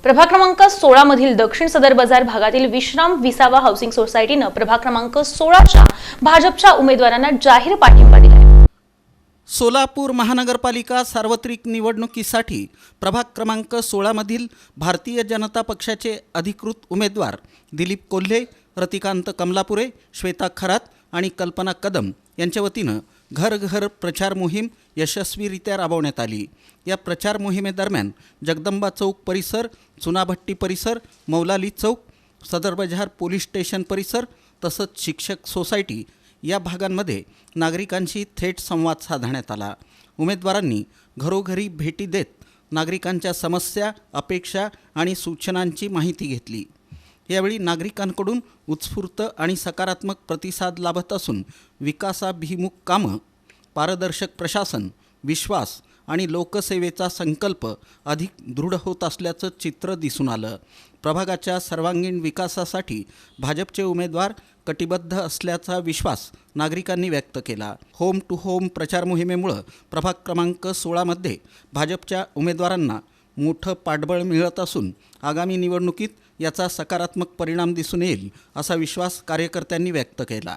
प्रभाग क्रमांक 16 मधील दक्षिण सदर बाजार भागातील विश्राम विसावा हाऊसिंग सोसायटीने प्रभाग क्रमांक 16च्या भाजपच्या उमेदवारांना जाहीर पाठिंबा दिला आहे। सोलापूर महानगरपालिका सार्वत्रिक निवडणुकीसाठी प्रभाग क्रमांक 16 मधील भारतीय जनता पक्षाचे अधिकृत उमेदवार दिलीप कोल्हे, रतिकांत कमलापुरे, श्वेता खरात आणि कल्पना कदम यांच्या वतीनं घर घर प्रचार मोहीम यशस्वीरित्या राबवण्यात आली। या प्रचार मोहिमेदरम्यान जगदंबा चौक परिसर, चुनाभट्टी परिसर, मौलाली चौक, सदर बाजार पोलीस स्टेशन परिसर तसंच शिक्षक सोसायटी या भागांमध्ये नागरिकांशी थेट संवाद साधण्यात आला। उमेदवारांनी घरोघरी भेटी देत नागरिकांच्या समस्या, अपेक्षा आणि सूचनांची माहिती घेतली। यावेळी नागरिकांकडून उत्स्फूर्त आणि सकारात्मक प्रतिसाद लाभत असून विकासाभिमुख कामं, पारदर्शक प्रशासन, विश्वास आणि लोकसेवेचा संकल्प अधिक दृढ होत असल्याचं चित्र दिसून आलं। प्रभागाच्या सर्वांगीण विकासासाठी भाजपचे उमेदवार कटिबद्ध असल्याचा विश्वास नागरिकांनी व्यक्त केला। होम टू होम प्रचार मोहिमेमुळे प्रभाग क्रमांक 16 मध्ये भाजपच्या उमेदवारांना मोठं पाठबळ मिळत असून आगामी निवडणुकीत याचा सकारात्मक परिणाम दिसून येईल असा विश्वास कार्यकर्त्यांनी व्यक्त केला।